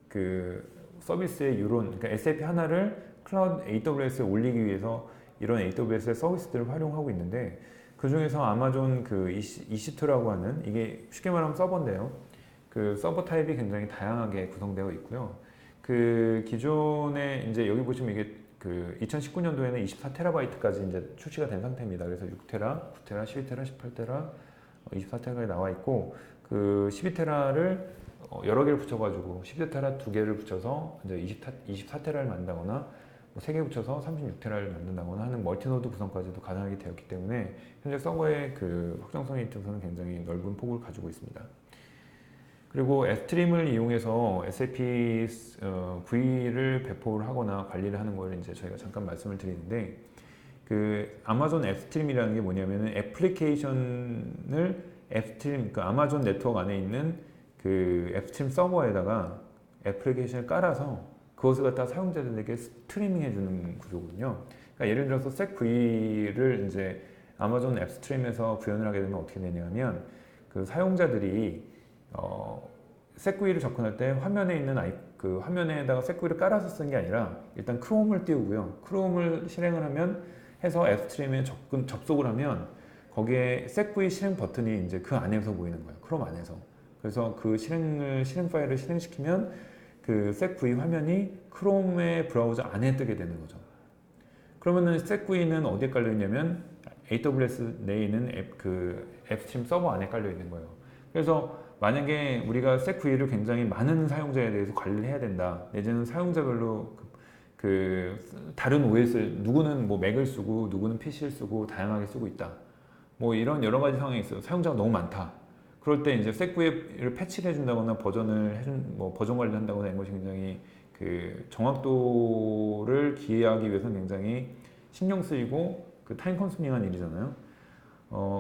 그 서비스의 유론, 그러니까 SAP 하나를 클라우드 AWS에 올리기 위해서 이런 AWS의 서비스들을 활용하고 있는데, 그 중에서 아마존 그 EC2라고 하는 이게 쉽게 말하면 서버인데요. 그 서버 타입이 굉장히 다양하게 구성되어 있고요. 그 기존에 이제 여기 보시면 이게 그 2019년도에는 24TB까지 이제 출시가 된 상태입니다. 그래서 6TB, 9TB, 12TB, 18TB, 24TB까지 나와 있고 그 12TB를 여러 개를 붙여가지고 12TB 두 개를 붙여서 이제 24TB를 만든다거나 뭐 3개 붙여서 36TB를 만든다거나 하는 멀티노드 구성까지도 가능하게 되었기 때문에 현재 서버의 그 확장성에 있어서는 굉장히 넓은 폭을 가지고 있습니다. 그리고 S-트림을 이용해서 SAP V를 배포를 하거나 관리를 하는 걸 이제 저희가 잠깐 말씀을 드리는데 그 아마존 S-트림이라는 게 뭐냐면은 애플리케이션을 S-트림, 그 아마존 네트워크 안에 있는 그 S-트림 서버에다가 애플리케이션을 깔아서 그것을 갖다 사용자들에게 스트리밍 해주는 구조거든요. 그러니까 예를 들어서 SecV를 이제 아마존 앱스트림에서 구현을 하게 되면 어떻게 되냐면 그 사용자들이 SecV를 접근할 때 화면에 있는 그 화면에다가 SecV를 깔아서 쓰는 게 아니라 일단 크롬을 띄우고요. 크롬을 실행을 하면 해서 앱스트림에 접속을 하면 거기에 SecV 실행 버튼이 이제 그 안에서 보이는 거예요. 크롬 안에서. 그래서 그 실행 파일을 실행시키면 그 SecV 화면이 크롬의 브라우저 안에 뜨게 되는 거죠. 그러면은 SecV는 어디에 깔려 있냐면 AWS 내에 있는 앱스트림 서버 안에 깔려 있는 거예요. 그래서 만약에 우리가 SecV를 굉장히 많은 사용자에 대해서 관리를 해야 된다. 내지는 사용자별로 그 다른 OS를 누구는 뭐 맥을 쓰고 누구는 PC를 쓰고 다양하게 쓰고 있다. 뭐 이런 여러 가지 상황이 있어요. 사용자가 너무 많다. 그럴 때 이제 SecV를 패치를 해준다거나 버전 관리를 한다거나 이런 것이 굉장히 그 정확도를 기하기 위해서는 굉장히 신경 쓰이고 그 타임 컨수밍한 일이잖아요.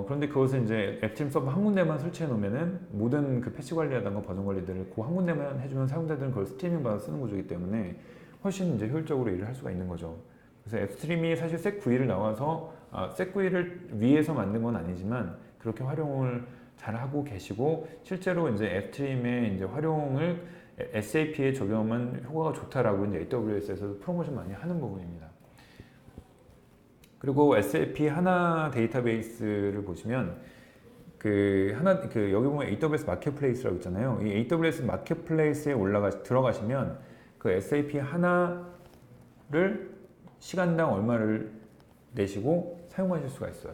그런데 그것을 이제 앱스트림 서버 한 군데만 설치해 놓으면은 모든 그 패치 관리라든가 버전 관리들을 그 한 군데만 해주면 사용자들은 그걸 스트리밍 받아 쓰는 구조이기 때문에 훨씬 이제 효율적으로 일을 할 수가 있는 거죠. 그래서 앱스트림이 사실 SecV를 나와서 SecV를 위해서 만든 건 아니지만 그렇게 활용을 잘 하고 계시고 실제로 이제 앱스트림의 이제 활용을 SAP에 적용하면 효과가 좋다라고 이제 AWS에서도 프로모션 많이 하는 부분입니다. 그리고 SAP 하나 데이터베이스를 보시면 여기 보면 AWS 마켓플레이스라고 있잖아요. 이 AWS 마켓플레이스에 들어가시면 그 SAP 하나를 시간당 얼마를 내시고 사용하실 수가 있어요.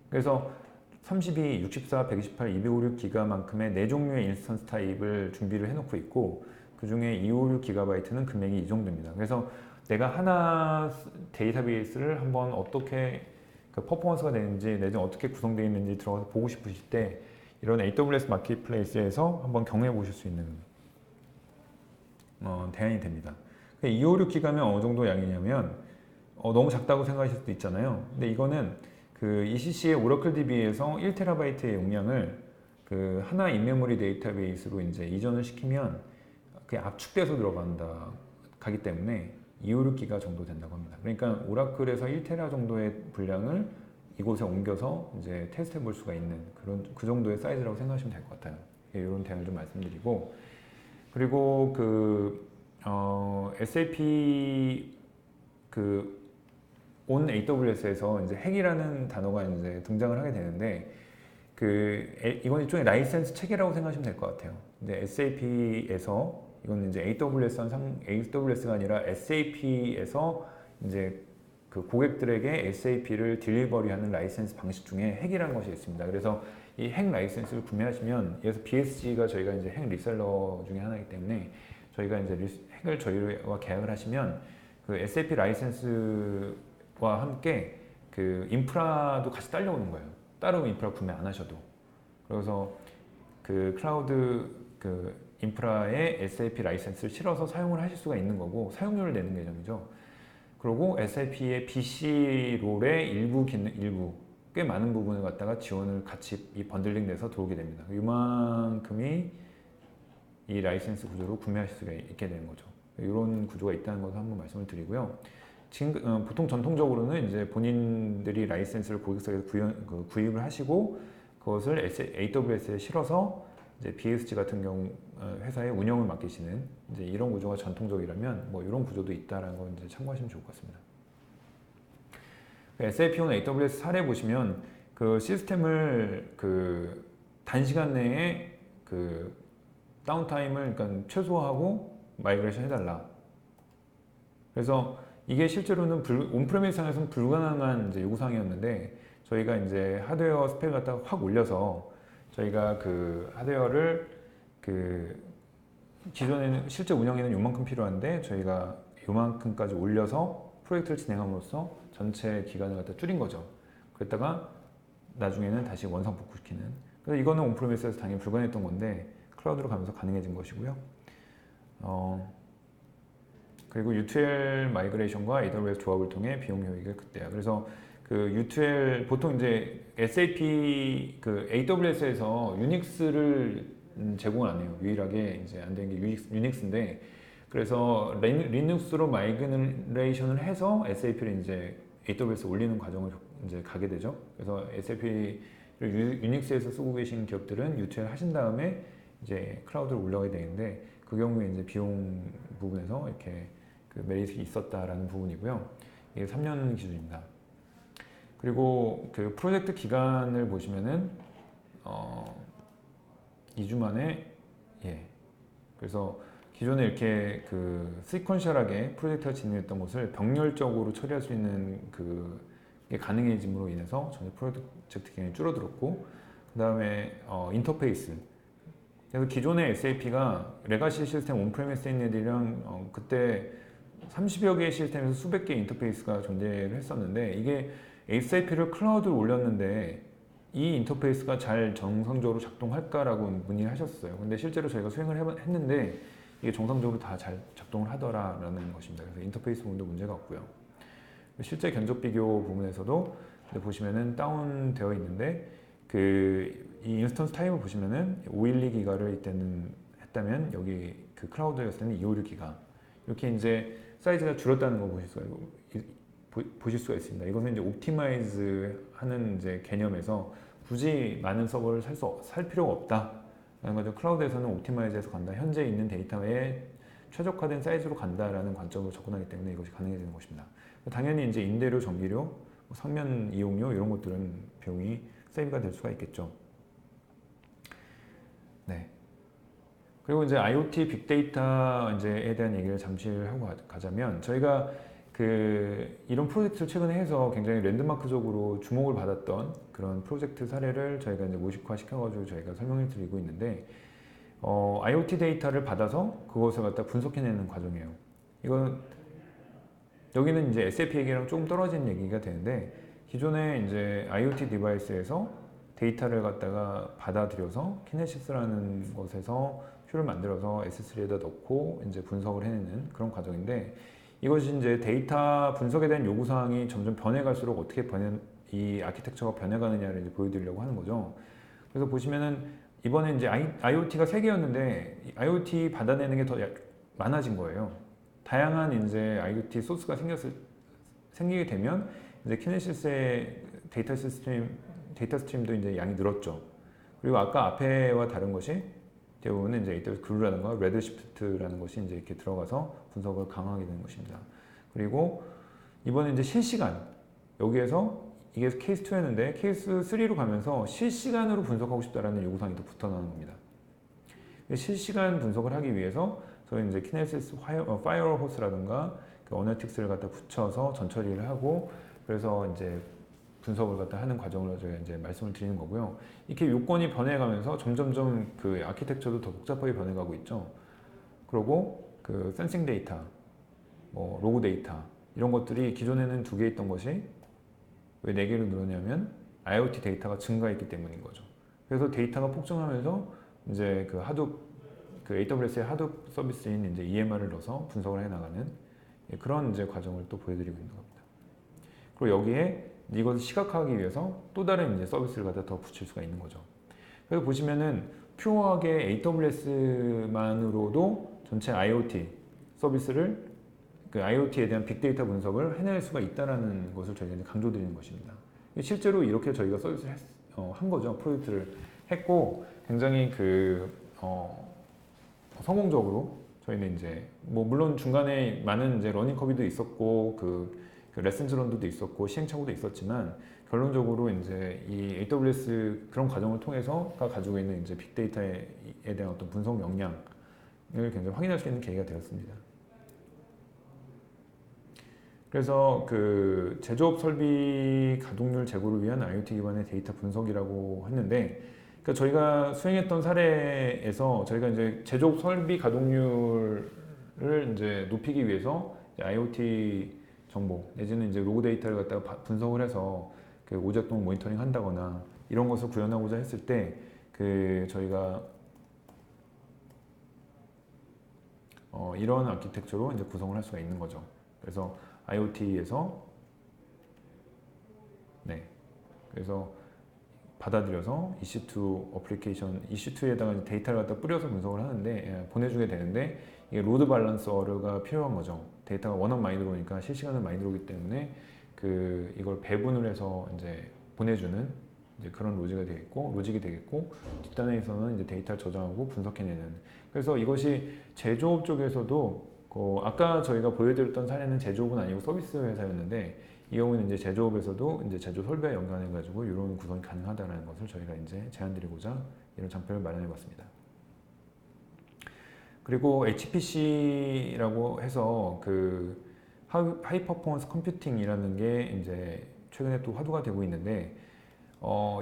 그래서 32, 64, 128, 256기가만큼의 4종류의 인스턴스 타입을 준비를 해놓고 있고 그 중에 256GB는 금액이 이 정도입니다. 그래서 내가 하나 데이터베이스를 한번 어떻게 그 퍼포먼스가 되는지 내지 어떻게 구성되어 있는지 들어가서 보고 싶으실 때 이런 AWS 마켓플레이스에서 한번 경험해 보실 수 있는 대안이 됩니다. 256기가면 어느 정도 양이냐면 너무 작다고 생각하실 수도 있잖아요. 근데 이거는 그 ECC의 오라클 DB에서 1TB의 용량을 그 하나 인메모리 데이터베이스로 이제 이전을 시키면 그게 압축돼서 가기 때문에 256기가 정도 된다고 합니다. 그러니까 오라클에서 1TB 정도의 분량을 이곳에 옮겨서 이제 테스트해 볼 수가 있는 그 정도의 사이즈라고 생각하시면 될 것 같아요. 이런 대안을 좀 말씀드리고 그리고 SAP 온 AWS에서 이제 핵이라는 단어가 이제 등장을 하게 되는데 이건 일종의 라이센스 체계라고 생각하시면 될 것 같아요. 이제 SAP에서 이건 이제 AWS가 아니라 SAP에서 이제 그 고객들에게 SAP를 딜리버리하는 라이센스 방식 중에 핵이라는 것이 있습니다. 그래서 이 핵 라이센스를 구매하시면 그래서 BSG가 저희가 이제 핵 리셀러 중에 하나이기 때문에 저희가 이제 핵을 저희와 계약을 하시면 그 SAP 라이센스와 함께 그 인프라도 같이 딸려오는 거예요. 따로 인프라 구매 안 하셔도. 그래서 그 클라우드 인프라에 SAP 라이센스를 실어서 사용을 하실 수가 있는 거고 사용료를 내는 개념이죠. 그리고 SAP의 BC 롤의 일부 꽤 많은 부분을 갖다가 지원을 같이 이 번들링 돼서 들어오게 됩니다. 이만큼이 이 라이센스 구조로 구매하실 수가 있게 되는 거죠. 이런 구조가 있다는 것을 한번 말씀을 드리고요. 지금 보통 전통적으로는 이제 본인들이 라이센스를 고객사에서 구입을 하시고 그것을 AWS에 실어서 이제 BSG 같은 경우 회사의 운영을 맡기시는 이제 이런 구조가 전통적이라면 뭐 이런 구조도 있다라는 걸 이제 참고하시면 좋을 것 같습니다. SAP-온 AWS 사례 보시면 그 시스템을 그 단시간 내에 그 다운타임을 그러니까 최소화하고 마이그레이션 해달라. 그래서 이게 실제로는 온프레미스 상에서는 불가능한 이제 요구사항이었는데 저희가 이제 하드웨어 스펙을 갖다가 확 올려서 저희가 그 하드웨어를 그 기존에는 실제 운영에는 요만큼 필요한데 저희가 요만큼까지 올려서 프로젝트를 진행함으로써 전체 기간을 갖다 줄인 거죠. 그랬다가 나중에는 다시 원상 복구시키는. 그래서 이거는 온프레미스에서 당연히 불가능했던 건데 클라우드로 가면서 가능해진 것이고요. 그리고 U2L 마이그레이션과 AWS 조합을 통해 비용 효익을 극대화. 그래서 그 U2L 보통 이제 SAP 그 AWS에서 유닉스를 제공을 안 해요. 유일하게 이제 안 되는 게 유닉스인데 그래서 리눅스로 마이그레이션을 해서 SAP를 이제 AWS에 올리는 과정을 이제 가게 되죠. 그래서 SAP를 유닉스에서 쓰고 계신 기업들은 U2L 하신 다음에 이제 클라우드로 올라가야 되는데 그 경우에 이제 비용 부분에서 이렇게 그 메리트가 있었다라는 부분이고요. 이게 3년 기준입니다. 그리고 그 프로젝트 기간을 보시면은 2주 만에 그래서 기존에 이렇게 그 시퀀셜하게 프로젝트가 진행했던 것을 병렬적으로 처리할 수 있는 그게 가능해짐으로 인해서 전체 프로젝트 기간이 줄어들었고 그 다음에 인터페이스 그래서 기존의 SAP가 레가시 시스템 온프레미스 있는 애들이랑 그때 30여 개의 시스템에서 수백 개의 인터페이스가 존재를 했었는데 이게 SAP를 클라우드로 올렸는데 이 인터페이스가 잘 정상적으로 작동할까라고 문의를 하셨어요. 근데 실제로 저희가 수행을 했는데 이게 정상적으로 다 잘 작동을 하더라라는 것입니다. 그래서 인터페이스 부분도 문제가 없고요. 실제 견적 비교 부분에서도 보시면은 다운되어 있는데 이 인스턴스 타임을 보시면은 512기가를 이때는 했다면 여기 그 클라우드였을 때는 256기가 이렇게 이제 사이즈가 줄었다는 거 보실 수가 있습니다. 이것은 이제 옵티마이즈 하는 이제 개념에서 굳이 많은 서버를 살 필요가 없다. 라는 거죠. 클라우드에서는 옵티마이즈해서 간다. 현재 있는 데이터에 최적화된 사이즈로 간다라는 관점으로 접근하기 때문에 이것이 가능해지는 것입니다. 당연히 이제 임대료, 전기료, 상면 이용료 이런 것들은 비용이 세이브가 될 수가 있겠죠. 네. 그리고 이제 IoT 빅데이터에 대한 얘기를 잠시 하고 가자면 저희가 이런 프로젝트를 최근에 해서 굉장히 랜드마크적으로 주목을 받았던 그런 프로젝트 사례를 저희가 이제 모식화 시켜가지고 저희가 설명을 드리고 있는데 IoT 데이터를 받아서 그것을 갖다 분석해내는 과정이에요. 여기는 이제 SAP 얘기랑 조금 떨어진 얘기가 되는데 기존에 이제 IoT 디바이스에서 데이터를 갖다가 받아들여서 키네시스라는 것에서 표를 만들어서 S3에다 넣고 이제 분석을 해내는 그런 과정인데 이것이 이제 데이터 분석에 대한 요구사항이 점점 변해갈수록 어떻게 이 아키텍처가 변해가느냐를 이제 보여드리려고 하는 거죠. 그래서 보시면은 이번에 이제 IoT가 3개였는데 IoT 받아내는 게 더 많아진 거예요. 다양한 이제 IoT 소스가 생기게 되면 이제 키네시스의 데이터 스트림도 이제 양이 늘었죠. 그리고 아까 앞에와 다른 것이 대부분은 이제 AWS 글루라든가 레드시프트라는 것이 이제 이렇게 들어가서 분석을 강화하게 되는 것입니다. 그리고 이번에 이제 실시간 여기에서 이게 케이스 2였는데 케이스 3로 가면서 실시간으로 분석하고 싶다라는 요구사항이 또 붙어 나오는 겁니다. 실시간 분석을 하기 위해서 저희 이제 키네시스 파이어월 호스라든가 그 어널틱스를 갖다 붙여서 전처리를 하고 그래서 이제 분석을 갖다 하는 과정으로 저희가 이제 말씀을 드리는 거고요. 이렇게 요건이 변해가면서 점점점 그 아키텍처도 더 복잡하게 변해가고 있죠. 그리고 그 센싱 데이터, 뭐 로그 데이터 이런 것들이 기존에는 2개 있던 것이 왜 4개로 늘었냐면 IoT 데이터가 증가했기 때문인 거죠. 그래서 데이터가 폭증하면서 이제 그 AWS의 하둡 서비스인 이제 EMR을 넣어서 분석을 해나가는 그런 이제 과정을 또 보여드리고 있는 겁니다. 그리고 여기에 이것을 시각화하기 위해서 또 다른 이제 서비스를 갖다 더 붙일 수가 있는 거죠. 그래서 보시면은 퓨어하게 AWS만으로도 전체 IoT 서비스를 그 IoT에 대한 빅데이터 분석을 해낼 수가 있다는 것을 저희가 이제 강조드리는 것입니다. 실제로 이렇게 저희가 서비스를 한 거죠. 프로젝트를 했고 굉장히 성공적으로 저희는 이제 뭐 물론 중간에 많은 이제 러닝 커브도 있었고 그 그 레슨즈 런도 있었고 시행착오도 있었지만 결론적으로 이제 이 AWS 그런 과정을 통해서가 가지고 있는 이제 빅데이터에 대한 어떤 분석 역량을 굉장히 확인할 수 있는 계기가 되었습니다. 그래서 그 제조업 설비 가동률 제고를 위한 IoT 기반의 데이터 분석이라고 했는데, 그러니까 저희가 수행했던 사례에서 저희가 이제 제조업 설비 가동률을 이제 높이기 위해서 이제 IoT 정보 내지는 이제 로그 데이터를 갖다가 분석을 해서 그 오작동 모니터링 한다거나 이런 것을 구현하고자 했을 때 그 저희가 이런 아키텍처로 이제 구성을 할 수가 있는 거죠. 그래서 IoT에서 그래서 받아들여서 EC2 어플리케이션 EC2에다가 데이터를 갖다 뿌려서 분석을 하는데 보내주게 되는데 이게 로드 밸런서가 필요한 거죠. 데이터가 워낙 많이 들어오니까 실시간으로 많이 들어오기 때문에 그 이걸 배분을 해서 이제 보내주는 이제 그런 로직이 되겠고 뒷단에서는 이제 데이터를 저장하고 분석해내는. 그래서 이것이 제조업 쪽에서도 아까 저희가 보여드렸던 사례는 제조업은 아니고 서비스 회사였는데 이 경우는 이제 제조업에서도 이제 제조 설비와 연관해가지고 이런 구성이 가능하다는 것을 저희가 이제 제안드리고자 이런 장표를 마련해봤습니다. 그리고 HPC라고 해서 그 하이 퍼포먼스 컴퓨팅이라는 게 이제 최근에 또 화두가 되고 있는데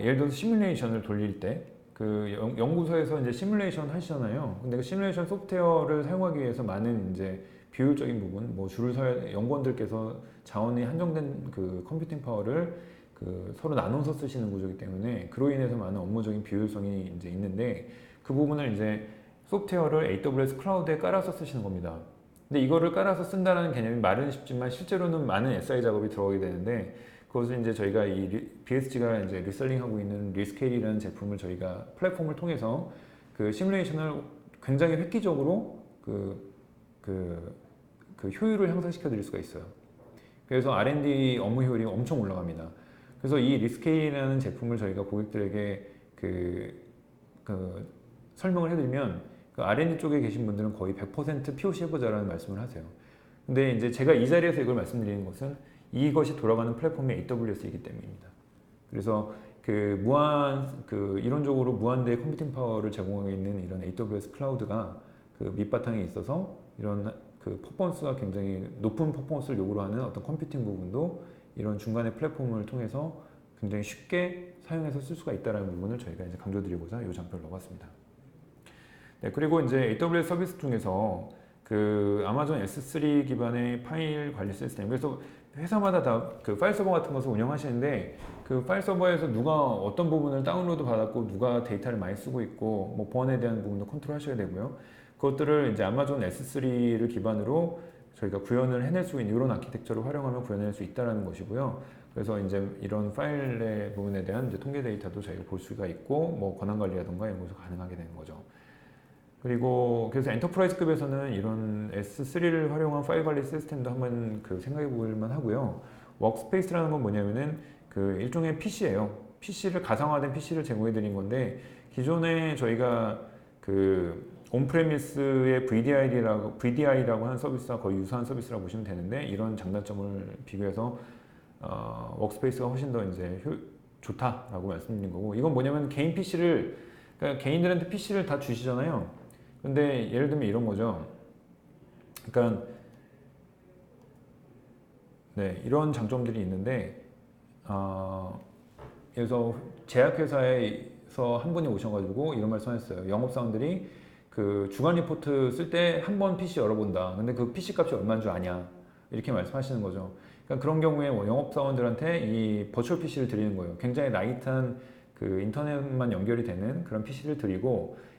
예를 들어서 시뮬레이션을 돌릴 때 그 연구소에서 이제 시뮬레이션 하시잖아요. 근데 그 시뮬레이션 소프트웨어를 사용하기 위해서 많은 이제 비효율적인 부분, 뭐 줄을 서야 연구원들께서 자원이 한정된 그 컴퓨팅 파워를 그 서로 나눠서 쓰시는 구조이기 때문에 그로 인해서 많은 업무적인 비효율성이 이제 있는데 그 부분을 이제 소프트웨어를 AWS 클라우드에 깔아서 쓰시는 겁니다. 근데 이거를 깔아서 쓴다는 개념이 말은 쉽지만 실제로는 많은 SI 작업이 들어가게 되는데 그것은 이제 저희가 이 BSG가 이제 리셀링하고 있는 리스케일이라는 제품을 저희가 플랫폼을 통해서 그 시뮬레이션을 굉장히 획기적으로 그 효율을 향상시켜 드릴 수가 있어요. 그래서 R&D 업무 효율이 엄청 올라갑니다. 그래서 이 리스케일이라는 제품을 저희가 고객들에게 설명을 해드리면 그 R&D 쪽에 계신 분들은 거의 100% POC 해보자라는 말씀을 하세요. 근데 이제 제가 이 자리에서 이걸 말씀드리는 것은 이것이 돌아가는 플랫폼이 AWS이기 때문입니다. 그래서 이론적으로 무한대의 컴퓨팅 파워를 제공하고 있는 이런 AWS 클라우드가 그 밑바탕에 있어서 이런 그 퍼포먼스가 굉장히 높은 퍼포먼스를 요구를 하는 어떤 컴퓨팅 부분도 이런 중간의 플랫폼을 통해서 굉장히 쉽게 사용해서 쓸 수가 있다는 부분을 저희가 이제 강조드리고자 이 장표를 넣어봤습니다. 네, 그리고 이제 AWS 서비스 중에서 그 아마존 S3 기반의 파일 관리 시스템, 그래서 회사마다 다 그 파일 서버 같은 것을 운영하시는데 그 파일 서버에서 누가 어떤 부분을 다운로드 받았고 누가 데이터를 많이 쓰고 있고 뭐 보안에 대한 부분도 컨트롤 하셔야 되고요. 그것들을 이제 아마존 S3를 기반으로 저희가 구현을 해낼 수 있는 이런 아키텍처를 활용하면 구현해낼 수 있다는 것이고요. 그래서 이제 이런 파일의 부분에 대한 이제 통계 데이터도 저희가 볼 수가 있고 뭐 권한 관리라든가 이런 것이 가능하게 되는 거죠. 그리고 그래서 엔터프라이즈급에서는 이런 S3를 활용한 파일 관리 시스템도 한번 생각해 볼 만하고요. 워크스페이스라는 건 뭐냐면은 그 일종의 PC예요. PC를 가상화된 PC를 제공해 드린 건데 기존에 저희가 그 온프레미스의 VDI라고 하는 서비스와 거의 유사한 서비스라고 보시면 되는데 이런 장단점을 비교해서 워크스페이스가 훨씬 더 이제 좋다라고 말씀드린 거고, 이건 뭐냐면 개인 PC를 그러니까 개인들한테 PC를 다 주시잖아요. 근데 예를 들면 이런 거죠. 그러니까 이런 장점들이 있는데 그래서 제약회사에서 한 분이 오셔가지고 이런 말씀하셨어요. 영업사원들이 그 주간 리포트 쓸 때 한 번 PC 열어본다. 근데 그 PC 값이 얼마인 줄 아냐? 이렇게 말씀하시는 거죠. 그러니까 그런 경우에 영업사원들한테 이 버추얼 PC를 드리는 거예요. 굉장히 라이트한 그 인터넷만 연결이 되는 그런 PC를 드리고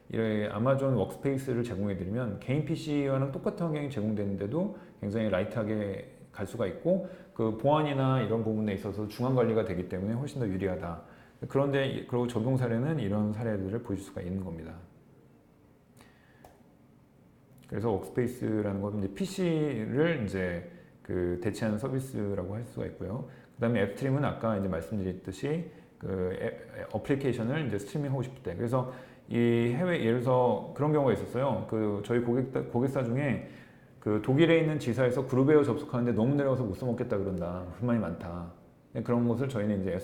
아마존 워크스페이스를 제공해드리면 개인 PC와는 똑같은 환경이 제공되는데도 굉장히 라이트하게 갈 수가 있고 그 보안이나 이런 부분에 있어서 중간 관리가 되기 때문에 훨씬 더 유리하다. 그런데 그리고 적용 사례는 이런 사례들을 보실 수가 있는 겁니다. 그래서 워크스페이스라는 건 이제 PC를 이제 그 대체하는 서비스라고 할 수가 있고요. 그다음에 앱스트림은 아까 이제 말씀드렸듯이 그 어플리케이션을 이제 스트리밍하고 싶을 때, 그래서 이 해외 예를 들어서 그런 경우가 있었어요. 그 저희 고객사 중에 그 독일에 있는 지사에서 그룹웨어 접속하는데 너무 내려가서 못 써먹겠다 그런다. 불만이 많다. 그런 것을 저희는 이제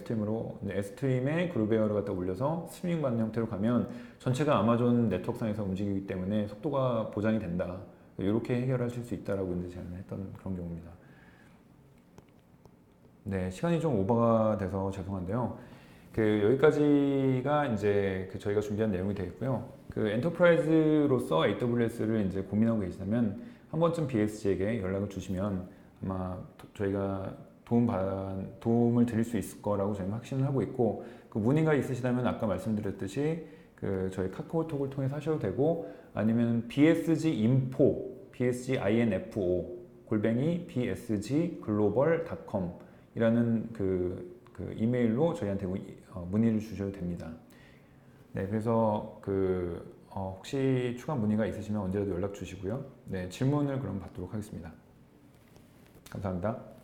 S트림에 그룹웨어를 갖다 올려서 스트리밍 받는 형태로 가면 전체가 아마존 네트워크상에서 움직이기 때문에 속도가 보장이 된다. 이렇게 해결하실 수 있다라고 이제 제안을 했던 그런 경우입니다. 네, 시간이 좀 오버가 돼서 죄송한데요. 여기까지가 이제 저희가 준비한 내용이 되겠고요. 엔터프라이즈로서 AWS를 이제 고민하고 계시다면 한 번쯤 BSG에게 연락을 주시면 아마 저희가 도움을 드릴 수 있을 거라고 저희는 확신을 하고 있고, 문의가 있으시다면 아까 말씀드렸듯이 저희 카카오톡을 통해서 하셔도 되고, 아니면 bsginfo 골뱅이 bsgglobal.com 이라는 이메일로 저희한테 문의를 주셔도 됩니다. 네, 그래서 혹시 추가 문의가 있으시면 언제라도 연락 주시고요. 네, 질문을 그럼 받도록 하겠습니다. 감사합니다.